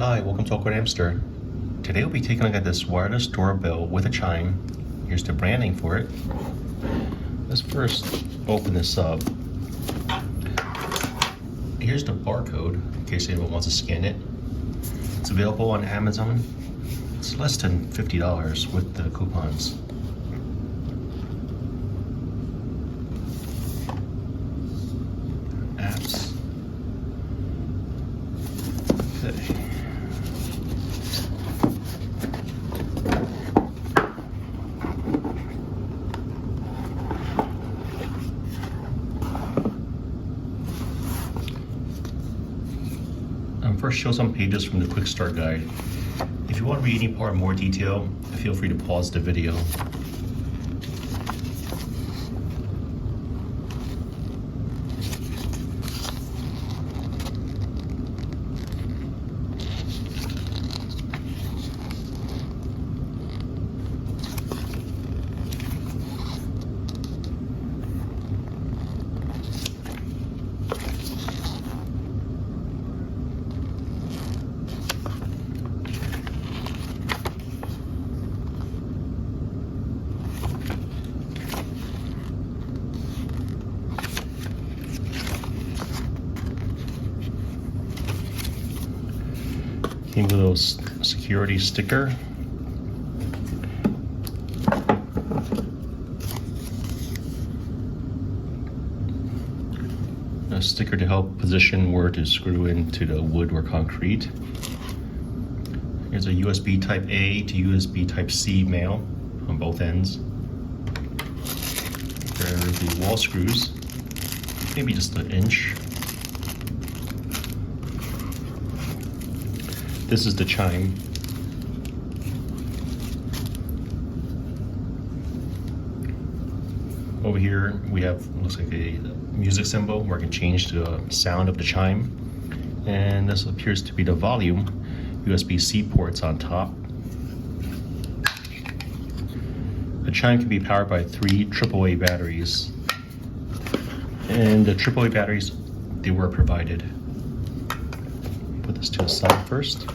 Hi, welcome to AwkwardHamster. Today we'll be taking a look at this wireless doorbell with a chime. Here's the branding for it. Let's first open this up. Here's the barcode in case anyone wants to scan it. It's available on Amazon. It's less than $50 with the coupons. Apps. Okay. First, show some pages from the quick start guide. If you want to read any part in more detail, feel free to pause the video. Came with a little security sticker. A sticker to help position where to screw into the wood or concrete. Here's a USB Type A to USB Type C male on both ends. There are the wall screws, maybe just an inch. This is the chime. Over here we have, looks like a music symbol where I can change the sound of the chime. And this appears to be the volume. USB-C ports on top. The chime can be powered by 3 AAA batteries. And the AAA batteries, they were provided. Put this to the side first.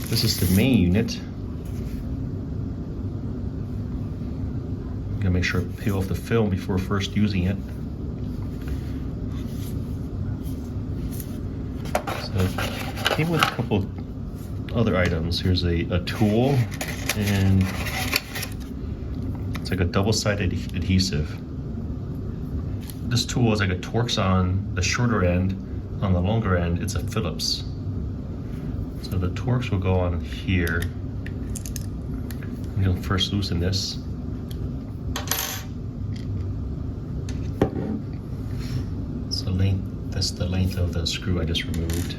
This is the main unit. I'm gonna make sure to peel off the film before first using it. So it came with a couple other items. Here's a tool, and it's like a double-sided adhesive. This tool is like a Torx on the shorter end. On the longer end, it's a Phillips. So the Torx will go on here. I'm gonna first loosen this. So that's the length of the screw I just removed.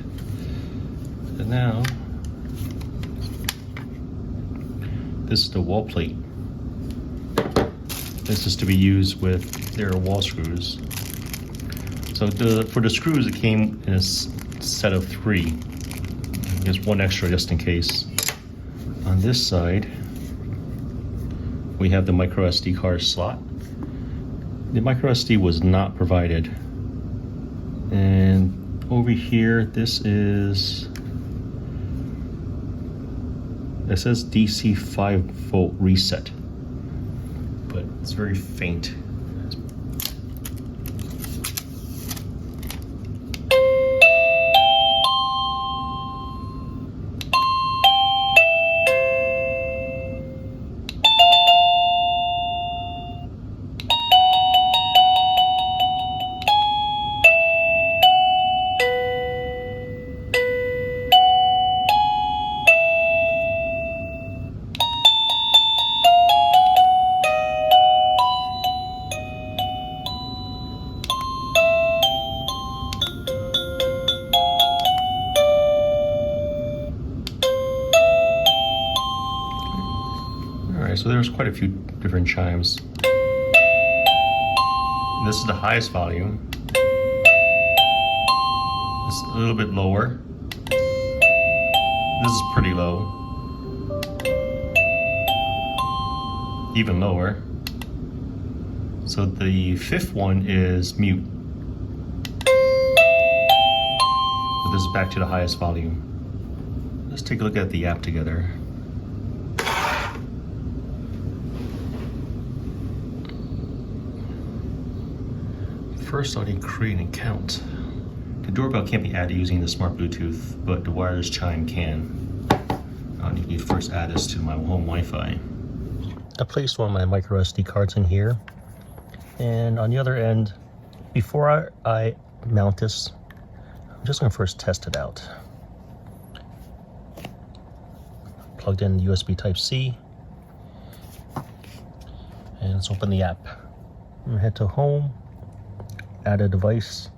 And now, this is the wall plate. This is to be used with their wall screws. So for the screws, it came in a set of 3. There's one extra just in case. On this side, we have the micro SD card slot. The micro SD was not provided. And over here, this is, it says DC 5-volt reset, but it's very faint. So there's quite a few different chimes. This is the highest volume. It's a little bit lower. This is pretty low. Even lower. So the fifth one is mute. this back to the highest volume. Let's take a look at the app together. First, I need to create an account. The doorbell can't be added using the smart Bluetooth, but the wireless Chime can. I need to first add this to my home Wi-Fi. I placed one of my micro SD cards in here, and on the other end, before I mount this, I'm just going to first test it out. Plugged in USB Type-C, and let's open the app. I'm going to head to Home, add a device,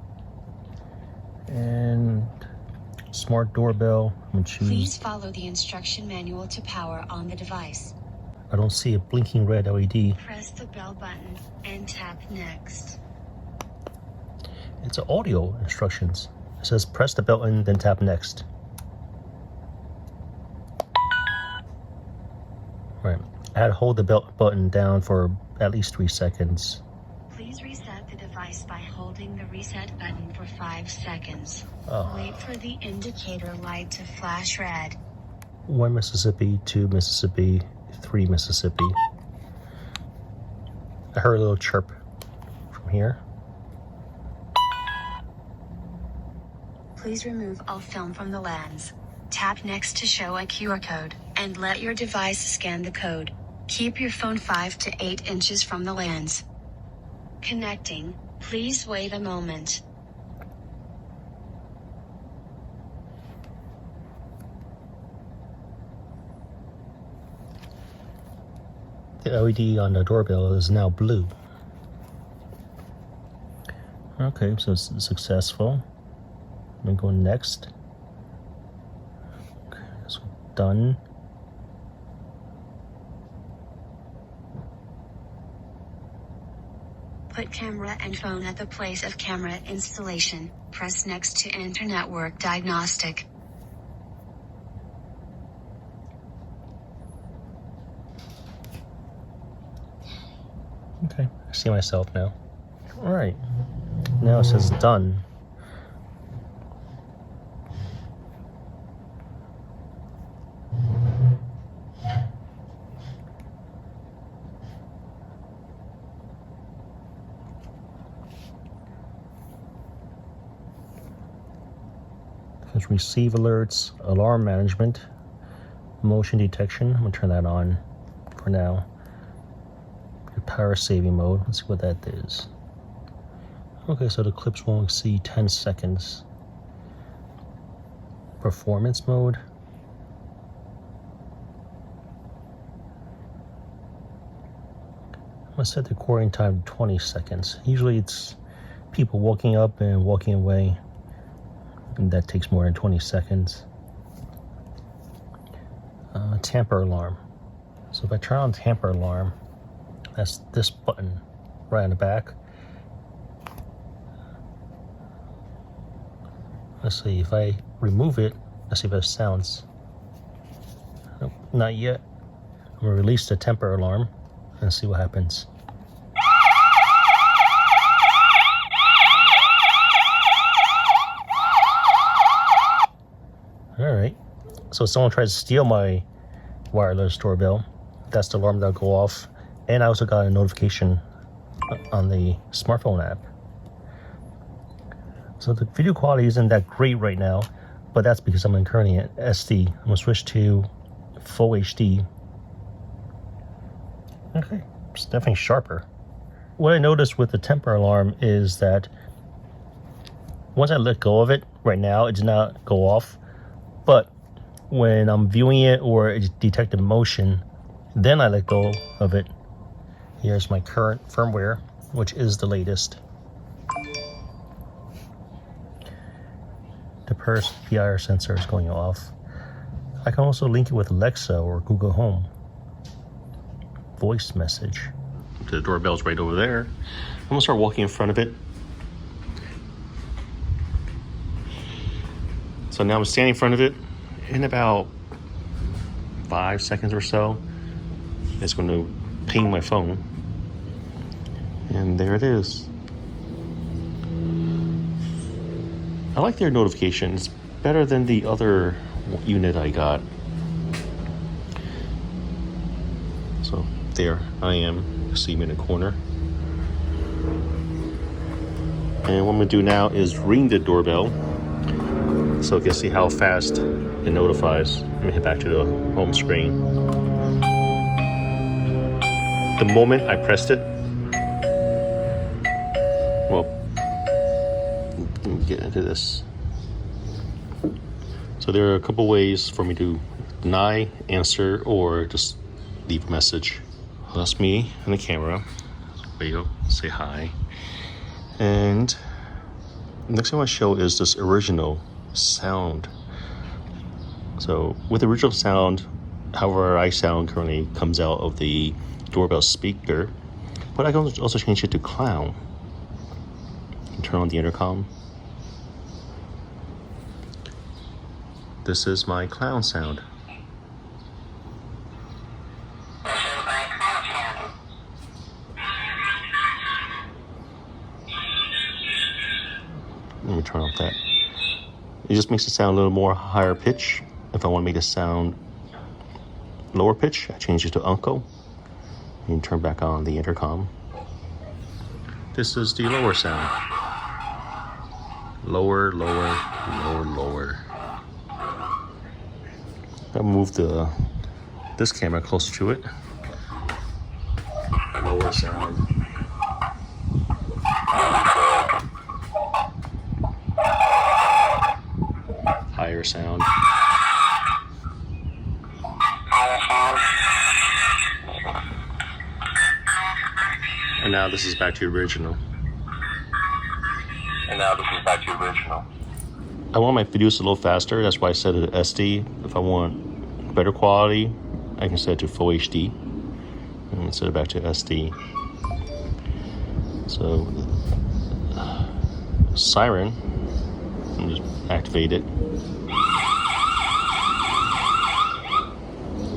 and smart doorbell. I'm going to choose. Please follow the instruction manual to power on the device. I don't see a blinking red LED. Press the bell button and tap Next. It's an audio instructions. It says press the button, then tap Next. Right. I had to hold the bell button down for at least 3 seconds. Please reset the device by holding the reset button for 5 seconds. Wait for the indicator light to flash red. 1 Mississippi, 2 Mississippi, 3 Mississippi. I heard a little chirp from here. Please remove all film from the lens. Tap Next to show a QR code, and let your device scan the code. Keep your phone 5 to 8 inches from the lens. Connecting. Please wait a moment. The LED on the doorbell is now blue. Okay, so it's successful. I'm gonna go next. Okay, so done. Put camera and phone at the place of camera installation. Press Next to enter network diagnostic. Okay, I see myself now. All right, now it says done. There's receive alerts, alarm management, motion detection. I'm gonna turn that on for now. Power saving mode. Let's see what that is. Okay, so the clips won't exceed 10 seconds. Performance mode. I'm gonna set the recording time to 20 seconds. Usually it's people walking up and walking away, and that takes more than 20 seconds. Tamper alarm. So if I turn on tamper alarm, that's this button right on the back. Let's see, if I remove it, let's see if it sounds. Nope, not yet. I'm gonna release the temper alarm and see what happens. All right, so if someone tries to steal my wireless doorbell, that's the alarm that'll go off. And I also got a notification on the smartphone app. So the video quality isn't that great right now, but that's because I'm currently at SD. I'm gonna switch to full HD. Okay, it's definitely sharper. What I noticed with the temper alarm is that once I let go of it, right now it does not go off, but when I'm viewing it or it detected motion, then I let go of it. Here's my current firmware, which is the latest. The PIR sensor is going off. I can also link it with Alexa or Google Home. Voice message. The doorbell's right over there. I'm gonna start walking in front of it. So now I'm standing in front of it. In about 5 seconds or so, it's going to ping my phone. And there it is. I like their notifications. better than the other unit I got. So there I am, see me in the corner. And what I'm gonna do now is ring the doorbell so you can see how fast it notifies. Let me head back to the home screen. The moment I pressed it, well, let me get into this. So there are a couple ways for me to deny, answer, or just leave a message. That's me and the camera. There you go, say hi. And the next thing I want to show is this original sound. So with original sound, however I sound currently comes out of the doorbell speaker, but I can also change it to clown. Turn on the intercom. This is my clown sound. Let me turn off that. It just makes it sound a little more higher pitch. If I want to make it sound lower pitch, I change it to uncle. And turn back on the intercom. This is the lower sound. Lower, lower, lower, lower. I'll move this camera closer to it. Lower sound. Higher sound. And now this is back to original. I want my videos a little faster. That's why I set it to SD. If I want better quality, I can set it to full HD. And set it back to SD. So, siren. And just activate it.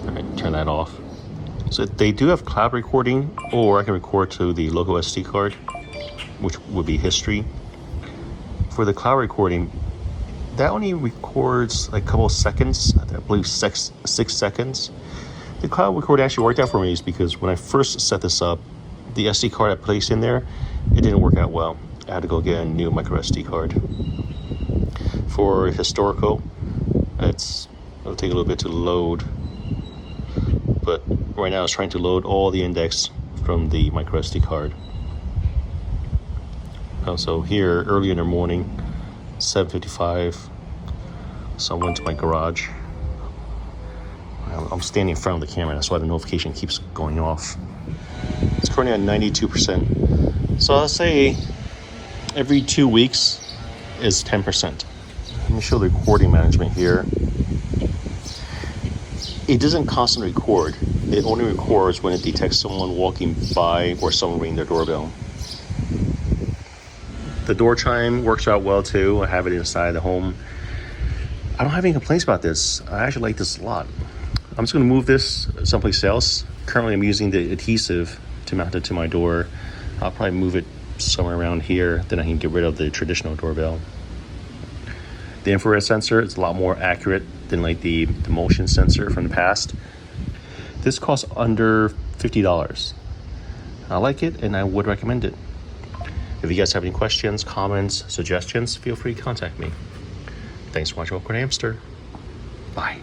Alright, turn that off. So they do have cloud recording, or I can record to the local SD card, which would be history. For the cloud recording, that only records like a couple of seconds, I believe 6 seconds. The cloud recording actually worked out for me is because when I first set this up, the SD card I placed in there, it didn't work out well. I had to go get a new micro SD card. For historical, it'll take a little bit to load. But right now it's trying to load all the index from the micro SD card. So here, early in the morning, 7:55, so I went to my garage. I'm standing in front of the camera, that's why the notification keeps going off. It's currently at 92%. So I'll say every 2 weeks is 10%. Let me show the recording management here. It doesn't constantly record. It only records when it detects someone walking by or someone ringing their doorbell. The door chime works out well too. I have it inside the home. I don't have any complaints about this. I actually like this a lot. I'm just going to move this someplace else. Currently I'm using the adhesive to mount it to my door. I'll probably move it somewhere around here, then I can get rid of the traditional doorbell. The infrared sensor is a lot more accurate than like the motion sensor from the past. This costs under $50. I like it and I would recommend it. If you guys have any questions, comments, suggestions, feel free to contact me. Thanks for watching AwkwardHamster. Bye.